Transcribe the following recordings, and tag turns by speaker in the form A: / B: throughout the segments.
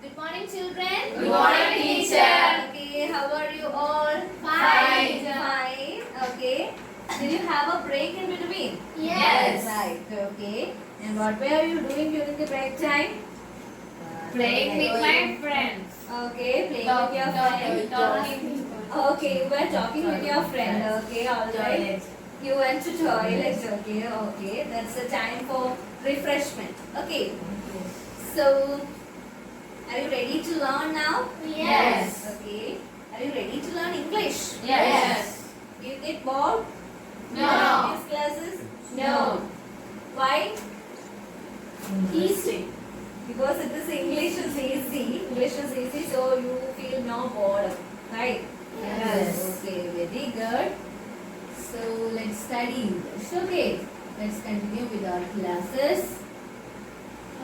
A: Good morning, children.
B: Good morning, teacher.
A: Okay, how are you all?
B: Fine.
A: Fine. Okay. Did you have a break in between?
B: Yes.
A: Right. Okay. And what were you doing during the break time?
B: Playing with my friends.
A: Okay, playing with your friend.
B: Talking.
A: Okay, you were talking with your friend. Okay, all right.
B: Toilet.
A: You went to toilet. Okay, okay. That's the time for refreshment. Okay. So, are you ready to learn now?
B: Yes.
A: Okay. Are you ready to learn English?
B: Yes.
A: Do you get bored?
B: No.
A: In these classes?
B: No.
A: Why? Easy. Because it is English is easy. English is easy, so you feel no boredom. Right?
B: Yes.
A: Okay, very good. So let's study English. Okay. Let's continue with our classes.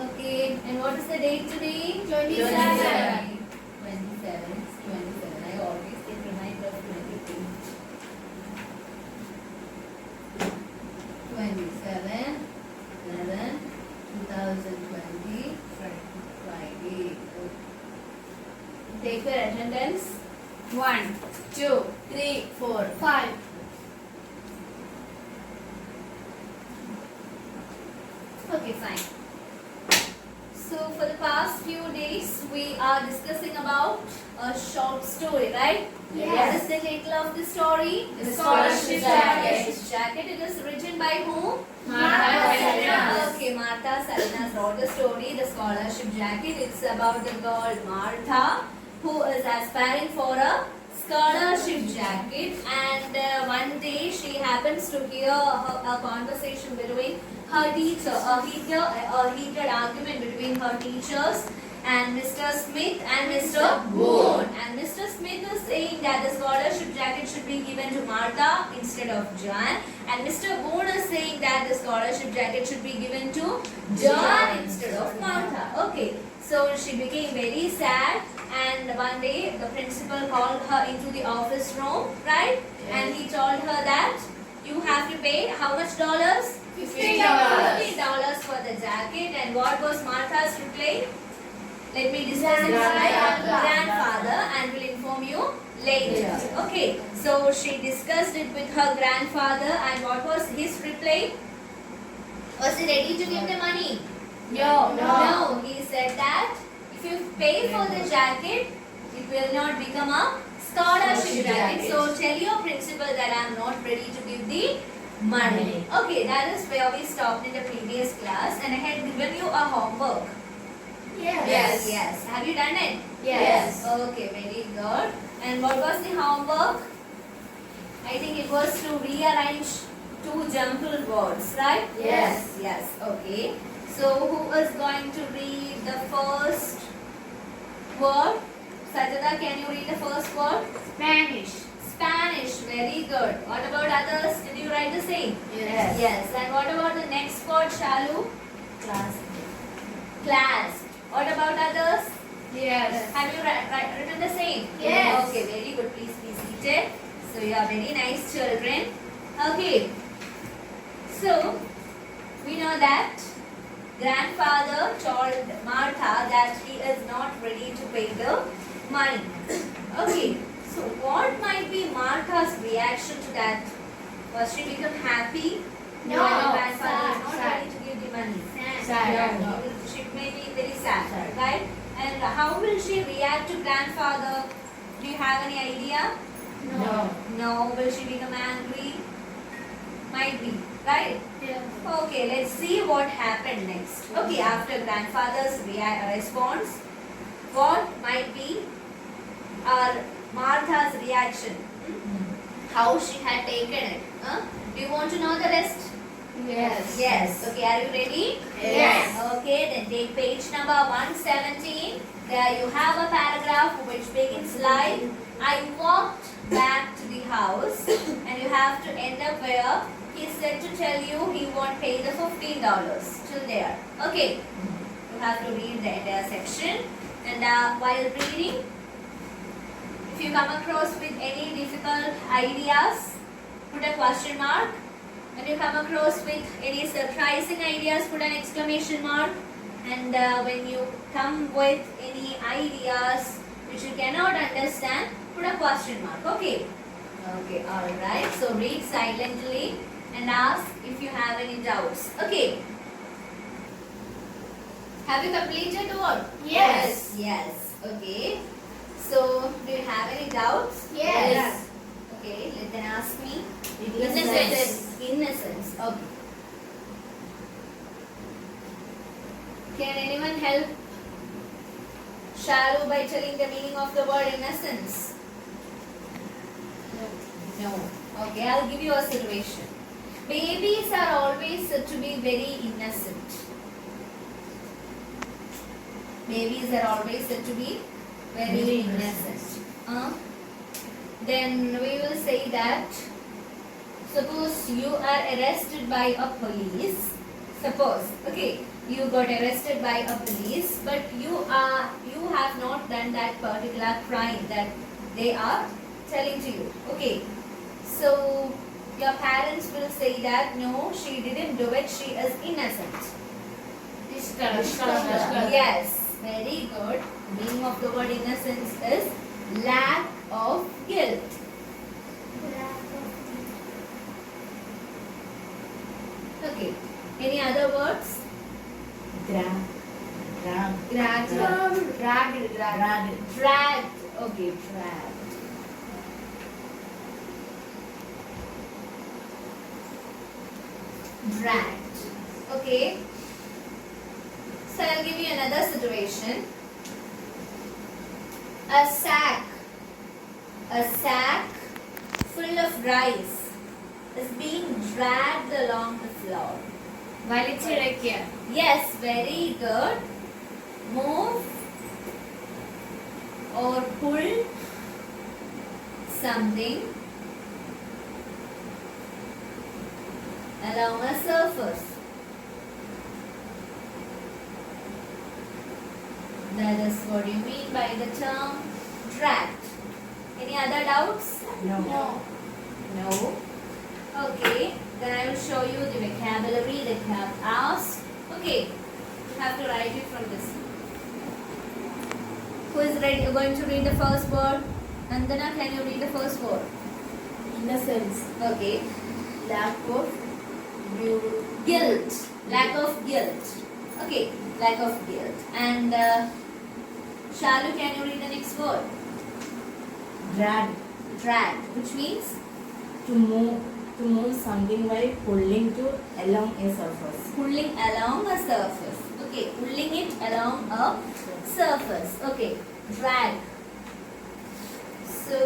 A: Okay. And what is the date today?
B: 27.
A: 27. It's 27. I always get reminder of 23. 27 11 2020 Friday. Take your attendance.
B: 1, 2, 3, 4, 5.
A: Okay, fine. So for the past few days we are discussing about a short story, right?
B: Yes.
A: What is the title of the story?
B: The Scholarship Jacket.
A: Jacket. It is written by whom?
B: Martha Salinas.
A: Okay, Martha Salinas wrote the story, The Scholarship Jacket. It's about the girl Martha who is aspiring for a scholarship jacket, and one day she happens to hear a conversation between her teacher, a heated argument between her teachers and Mr. Smith and Mr. Boone. And Mr. Smith is saying that the scholarship jacket should be given to Martha instead of John, and Mr. Boone is saying that the scholarship jacket should be given to John instead of Martha. Okay, so she became very sad, and one day the principal called her into the office room, right? And he told her that you have to pay how much dollars?
B: $50.
A: $50 for the jacket. And what was Martha's reply? Let me discuss it with my grandfather and will inform you later. Okay, so she discussed it with her grandfather, and what was his reply? Was he ready to give the money?
B: No.
A: No, he said that if you pay for the jacket, it will not become a scholarship jacket. So tell your principal that I am not ready to give the money. Okay, that is where we stopped in the previous class, and I had given you a homework.
B: Yes.
A: Yes. Have you done it?
B: Yes.
A: Okay, very good. And what was the homework? I think it was to rearrange two jumbled words, right?
B: Yes.
A: Yes. Okay. So who is going to read the first word? Sajada, can you read the first word?
B: Spanish.
A: Spanish. Very good. What about others? Did you write the same?
B: Yes.
A: Yes. And what about the next word, Shalu?
B: Class.
A: Class. What about others?
B: Yes.
A: Have you written the same?
B: Yes.
A: Okay, very good. Please be seated. So you are very nice children. Okay. So we know that grandfather told Martha that he is not ready to pay the money. Okay. So what might be Martha's reaction to that? Was she become happy?
B: No.
A: When the grandfather is not
B: Sad.
A: ready to give the money.
B: Sad.
A: No. She may be very sad, right? And how will she react to grandfather? Do you have any idea?
B: No.
A: No. Will she become angry? Might be, right?
B: Yes.
A: Okay, let's see what happened next. Okay, after grandfather's response, what might be Martha's reaction? How she had taken it? Do you want to know the rest?
B: Yes.
A: Yes. Okay, are you ready?
B: Yes.
A: Okay, then take page number 117. There you have a paragraph which begins like, I walked back to the house, and you have to end up where he said to tell you he won't pay the $15 till there. Okay, you have to read the entire section, and while reading, if you come across with any difficult ideas, put a question mark. When you come across with any surprising ideas, put an exclamation mark. And when you come with any ideas which you cannot understand, put a question mark. Okay. Okay. All right. So read silently and ask if you have any doubts. Okay.
B: Have you completed all?
A: Yes. Yes. Okay. So do you have any doubts?
B: Yes.
A: Okay. Then ask me.
B: Innocence.
A: Innocence. Okay. Can anyone help Sharu by telling the meaning of the word innocence? No. Okay, I'll give you a situation. Babies are always said to be very innocent. Babies are always said to be very innocent. Then we will say that suppose you are arrested by a police. Suppose, okay, you got arrested by a police, but you have not done that particular crime that they are telling to you. Okay, so your parents will say that no, she didn't do it, she is innocent. Yes, very good. The meaning of the word innocence is lack of guilt. Okay. Any other words?
B: Dragged.
A: Dragged. Okay, dragged. Dragged. Okay. So I'll give you another situation. A sack full of rice is being dragged along the floor.
B: വലിച്ചിഴയ്ക്കുക.
A: Yes, very good. Move or pull something along a surface. That is what you mean by the term dragged. Any other doubts?
B: No.
A: No. Okay. Then I will show you the vocabulary that you have asked. Okay. You have to write it from this. Who is ready? Going to read the first word? Nandana, can you read the first word?
B: Innocence.
A: Okay.
B: Lack of
A: Guilt. Lack of guilt. Okay. Lack of guilt. And Shalu, can you read the next word?
B: Dragged.
A: Dragged, which means
B: To move something by pulling to along a surface.
A: pulling along a surface. Okay, pulling it along a surface. Okay, drag. So,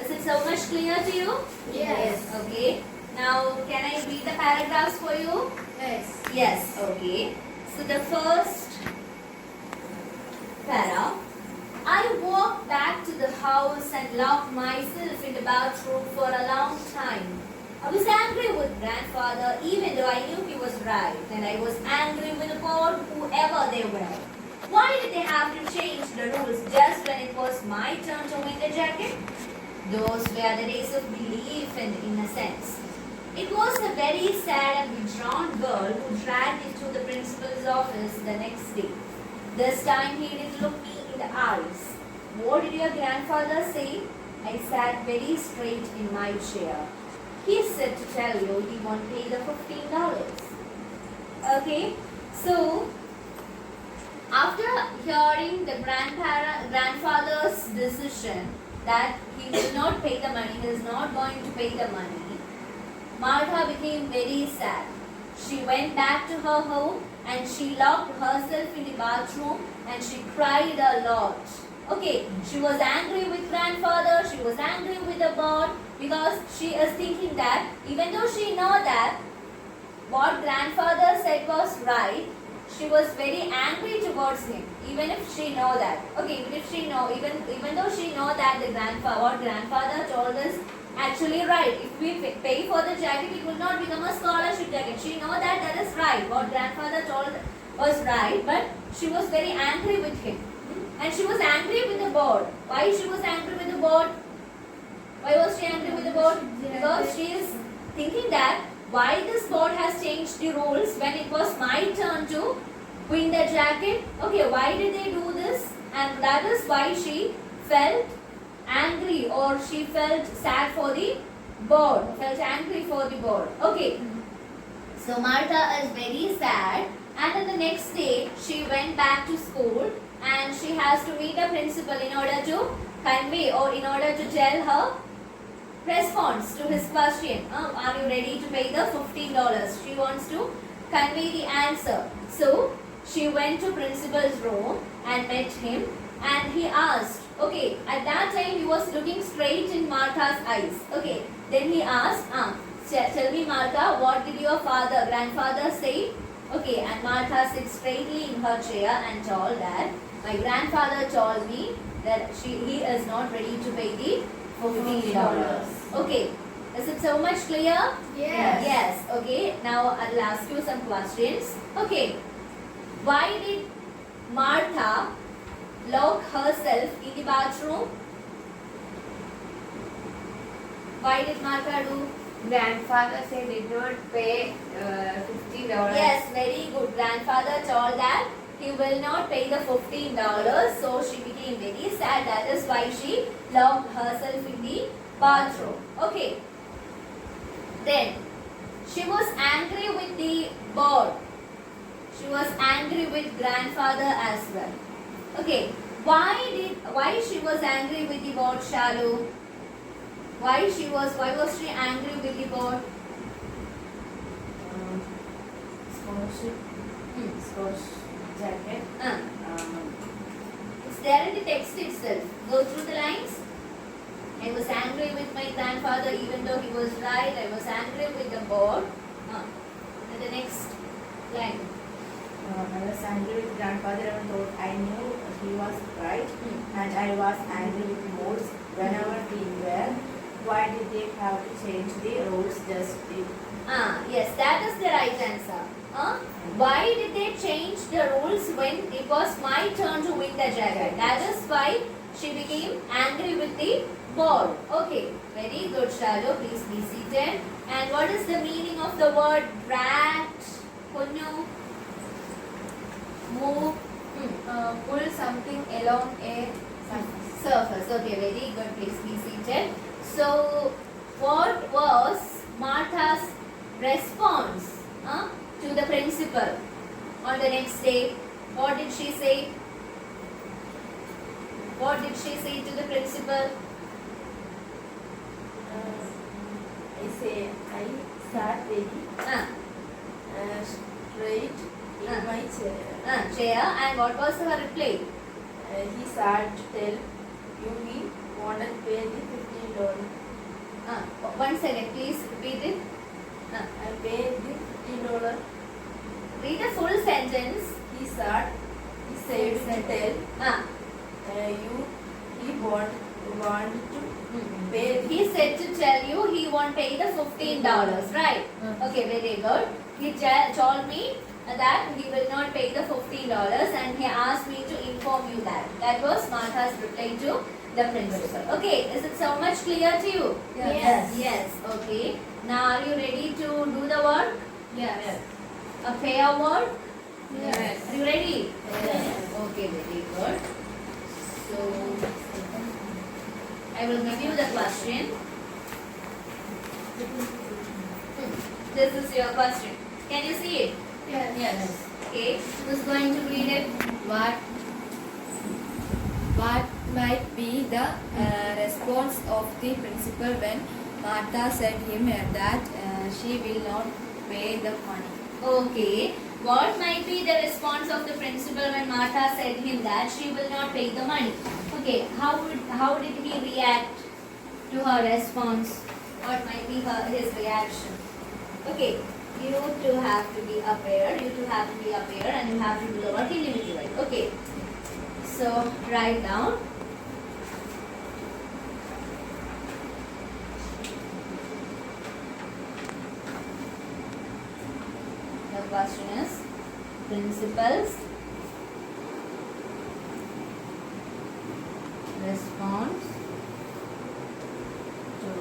A: is it so much clear to you?
B: Yes.
A: Okay. Now, can I read the paragraphs for you?
B: Yes.
A: Yes. Okay. So the first para. I walked back to the house and locked myself in the bathroom for a long time. I was angry with grandfather even though I knew he was right, and I was angry with the board, whoever they were. Why did they have to change the rules just when it was my turn to win the jacket? Those were the days of belief and innocence. It was a very sad and withdrawn girl who dragged into the principal's office the next day. This time he didn't look me in the eyes. What did your grandfather say? I sat very straight in my chair. He said to tell you he won't pay the $15. Okay, so after hearing the grandfather's decision that he will not pay the money, he is not going to pay the money, Martha became very sad. She went back to her home and she locked herself in the bathroom and she cried a lot. Okay, she was angry with grandfather, she was angry with the board, because she is thinking that even though she know that what grandfather said was right, she was very angry towards him. Even if she know that, okay, even though she know that what grandfather told us actually right. If we pay for the jacket, it will not become a scholarship jacket. She know that is right. What grandfather told was right, but she was very angry with him. And she was angry with the board. Why she was angry with the board? Why was she angry with the board? Because she is thinking that why this board has changed the rules when it was my turn to winter jacket. Okay, why did they do this? And that is why she felt angry or she felt sad for the bird, felt angry for the bird. Okay, so Martha is very sad, and then the next day she went back to school and she has to meet the principal in order to convey or in order to tell her response to his question. Are you ready to pay the $15? She wants to convey the answer. So she went to principal's room and met him, and he asked, okay, at that time he was looking straight in Martha's eyes. Okay, then he asked, tell me Martha, what did your grandfather say? Okay, and Martha sits straightly in her chair and told that my grandfather told me that he is not ready to pay the $15. Okay, is it so much clear?
C: Yes.
A: Yes, okay. Now I'll ask you some questions. Okay, why did Martha lock herself in the bathroom? Why did Martha do?
C: Grandfather said did not pay $50.
A: Yes, very good. Grandfather told that he will not pay the $15, so she became very sad. That is why she locked herself in the bathroom. Okay. Then she was angry with the bird. She was angry with grandfather as well. Okay. Why she was angry with the bird, Shalu? Why was she angry with the bird?
B: Scholarship, jacket.
A: It's there in the text itself. Go through the lines. I was angry with my grandfather even though he was right. I was angry with the bird. And the next line.
B: I was angry with grandfather even though I knew he was right, and I was angry with moles whenever we were. Why did they have to change the rules just to...
A: Yes, that is the right answer. Why did they change the rules when it was my turn to win the jacket? That is why she became angry with the bird. Okay, very good, Shalu. Please be seated. And what is the meaning of the word drag? Kunnu? Move?
C: Pull something along a
A: Surface. Okay, very good. Please be seated. So, what was Martha's response to the principal on the next day? What did she say? What did she say to the principal?
B: I sat very straight in my chair.
A: Chair. And what was her reply?
B: He sat to tell you he wanted to pay the $15.
A: 1 second, please repeat it.
B: I paid the $15.
A: Read the full sentence.
B: He said to tell you he want to pay the...
A: He said to tell you he won't pay the $15, right? Okay, very good. He told me that he will not pay the $15 and he asked me to inform you that. That was Martha's reply to the principal. Okay, is it so much clear to you?
C: Yes.
A: Yes, okay. Now are you ready to do the work?
C: Yes.
A: A pair work?
C: Yes.
A: Are you ready?
C: Yes.
A: Okay, very good. So, I will give you the question. This is your question. Can you see it?
C: Yes.
A: Okay. Who's going to read it?
C: What might be the response of the principal when Martha said him that she will not pay the money?
A: Okay. What might be the response of the principal when Martha said him that she will not pay the money? Okay. How did he react to her response? What might be his reaction? Okay. You two have to be a pair. You two have to be a pair, and you have to do the work individually. Okay. So write down. The question is principal's response to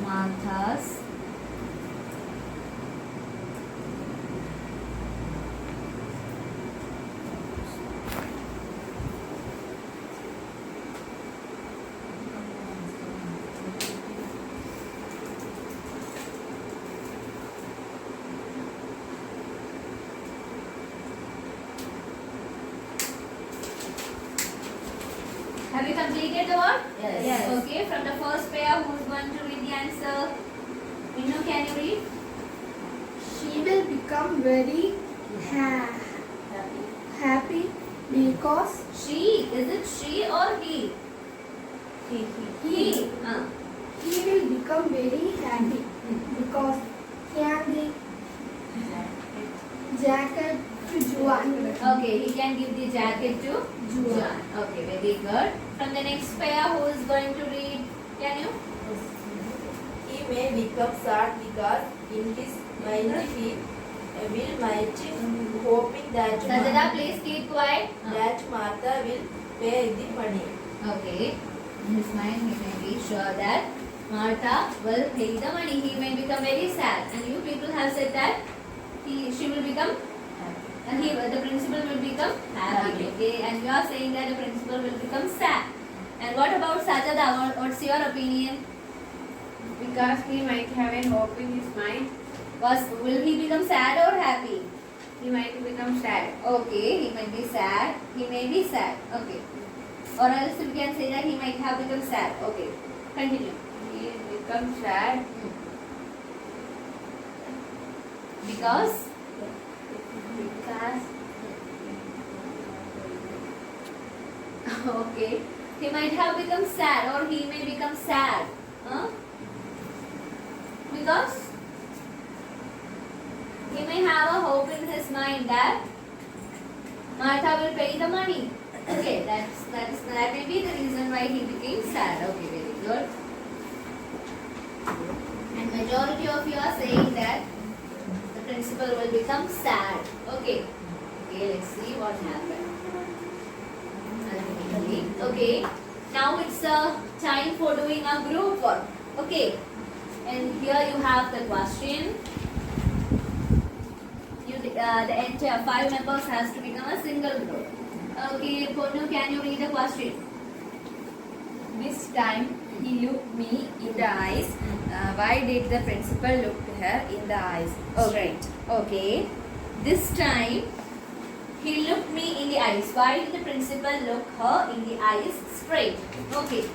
A: Martha's Have you completed the word?
B: Yes.
A: Okay, from the first pair, who is going to read the answer? Minu, can you read?
D: She will become very happy because
A: She. Is it she or he?
B: He.
A: He.
D: he will become very happy because can the jacket to Juan.
A: Okay, he can give the jacket to Juan. Okay, very good. From the next pair, who is going to read? Can you?
B: He may become sad because in his mind he will might hoping that
A: Sajada, please keep quiet.
B: that Martha will pay the money.
A: Okay. In his mind, he may be sure that Martha will pay the money. He may become very sad. And you people have said that she will become, and the principal will become happy.
B: Happy.
A: Okay. And you are saying that the principal will become sad. And what about Sajada? What's your opinion?
C: Because he might have a hope in his mind,
A: Will he become sad or happy?
C: he might become sad.
A: Okay, he might be sad. He may be sad. Okay. Or else we can say that he might have become sad. Okay. Continue.
C: He becomes sad
A: Because
C: because
A: okay, he might have become sad or he may become sad. Huh? Because he may have a hope in his mind that Martha will pay the money. Okay, that may be the reason why he became sad. Okay, very good. And majority of you are saying that the principal will become sad. Okay. Okay, let's see what happened. Okay. Now it's time for doing a group work. Okay. And here you have the question. The entire 5 members has to become a single group. Okay, Ponu, can you read the question?
C: this time he looked me in the eyes. Why did the principal look to her in the eyes?
A: Okay. Okay. This time he looked me in the eyes. Why did the principal look her in the eyes straight? Okay.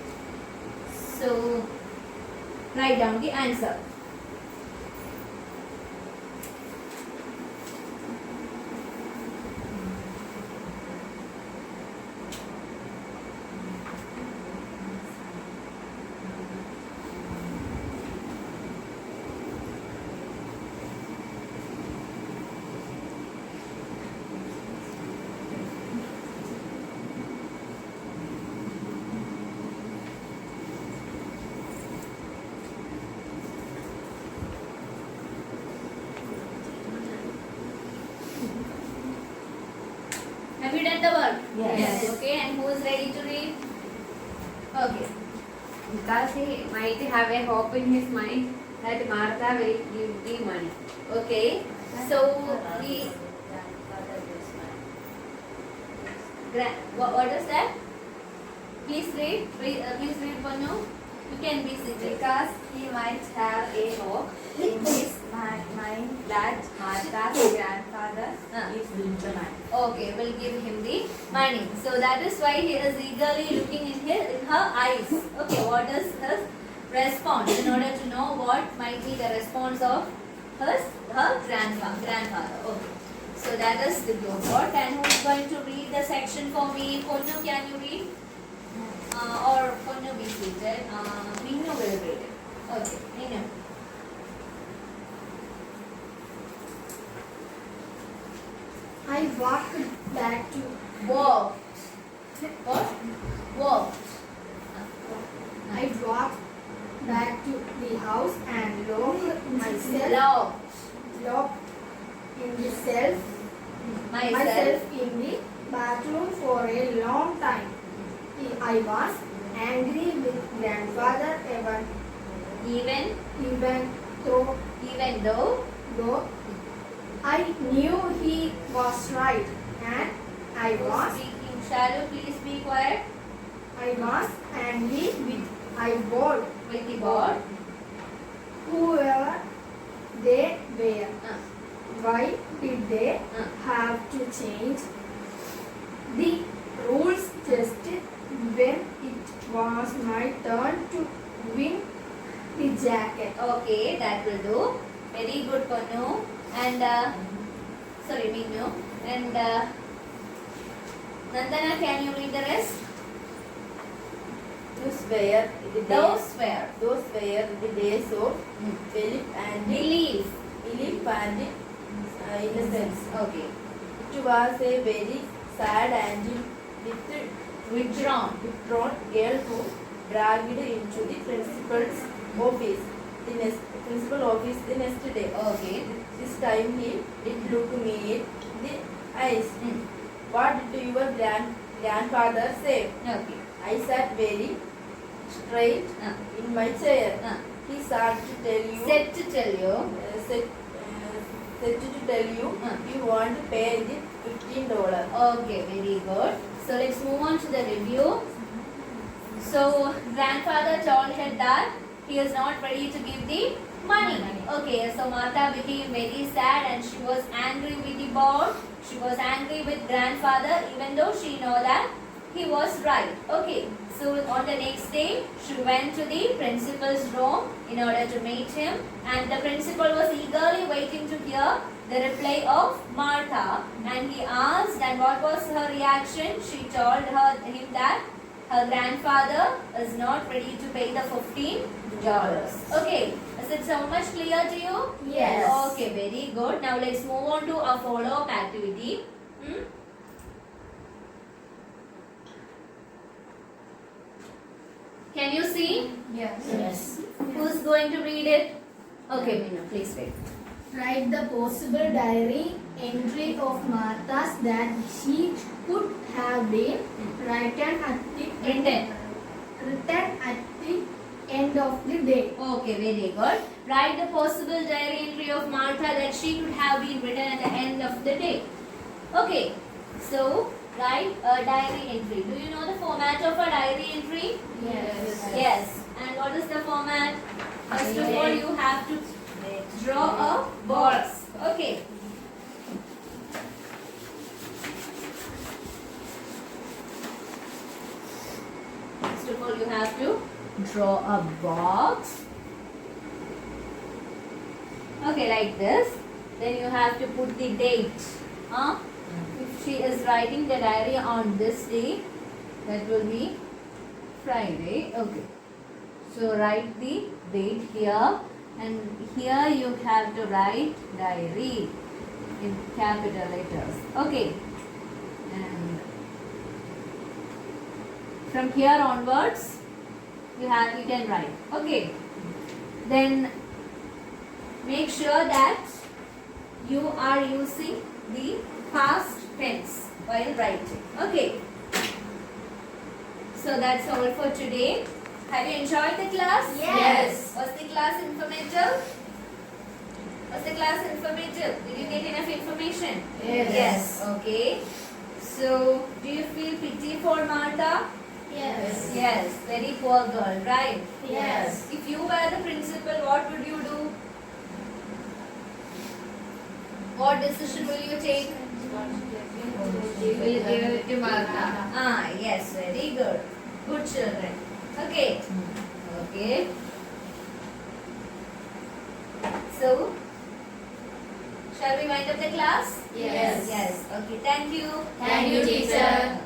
A: So write down the answer. Have you done the work?
B: Yes.
A: Okay, and who is ready to read? Okay.
C: Because he might have a hope in his mind that Martha will give the money.
A: Okay. So the what is that? Please read. Please read, Panu. You can be seated.
C: Because he might have a hope in his mind that Martha's grandfather
A: Ah.
C: is the money.
A: Okay, will give him the money. So that is why he is eagerly looking in her eyes. Okay, what is his response? In order to know what might be the response of her grandfather. Okay. So that is the group work. And who is going to read the section for me? Ponu, can you read? Or Ponu be seated. Minu will read it. Okay, Minu.
D: I walked back to
A: Walked. What? Walked.
D: I walked back to the house and locked myself in the bathroom for a long time. I was angry with grandfather
A: Even
D: though
A: though
D: I knew he was right, and I was
A: speaking, shall you please be quiet
D: angry with
A: with the board?
D: whoever they were.
A: Uh,
D: Why did they have to change the rules just when
A: Okay, that will do. Very good, Panu. And sorry, Minu. And Nandana, can you read the rest?
B: Those were the days.
A: Those were.
B: Those were the days of Philip and
A: Believe.
B: and innocence.
A: Okay.
B: It was a very sad and
A: Withdrawn.
B: withdrawn girl who dragged into the principal's office. Principal office the next day.
A: Okay.
B: This time he did look me in the eyes.
A: Hmm.
B: What did your grandfather say?
A: Okay.
B: I sat very straight in my chair. He said to tell you.
A: Said to tell you.
B: Said to tell you. You want to pay the $15.
A: Okay, very good. So let's move on to the review. So grandfather told her that he is not ready to give the money. Okay, so Martha became very sad and she was angry with the board. She was angry with grandfather even though she know that he was right. Okay, so on the next day she went to the principal's room in order to meet him, and the principal was eagerly waiting to hear the reply of Martha, and he asked and what was her reaction. She told him that her grandfather is not ready to pay the $15. Okay, is it so much clear to you?
D: Yes.
A: Okay, very good. Now let's move on to a follow-up activity. Can you see?
C: Yes.
A: Who's going to read it? Okay, Meena, please read.
D: Write the possible diary entry of Martha's that she could have been written at the end of the day.
A: Okay, very good. Write the possible diary entry of Martha that she could have been written at the end of the day. Okay, so write a diary entry. Do you know the format of a diary entry?
D: Yes.
A: Yes. And what is the format? First of all, you have to draw a box. Okay. First of all, you have to draw a box. Okay, like this. Then you have to put the date. If she is writing the diary on this day, that will be Friday. Okay. So write the date here, and here you have to write diary in capital letters. Okay. And from here onwards, you can write. Okay. Then make sure that you are using the past tense while writing. Okay. So that's all for today. Have you enjoyed the class?
D: Yes.
A: Was the class informative? Was the class informative? Did you get enough information?
D: Yes.
A: Okay. So, do you feel pity for Martha?
D: Yes.
A: Yes. Very poor girl, right?
D: Yes.
A: If you were the principal, what would you do? What decision will you take?
C: Will give it to Martha.
A: Ah, yes. Very good. Good children. Okay. Okay. So, shall we wind up the class?
C: Yes.
A: Yes. Okay. Thank you.
C: Thank you, teacher.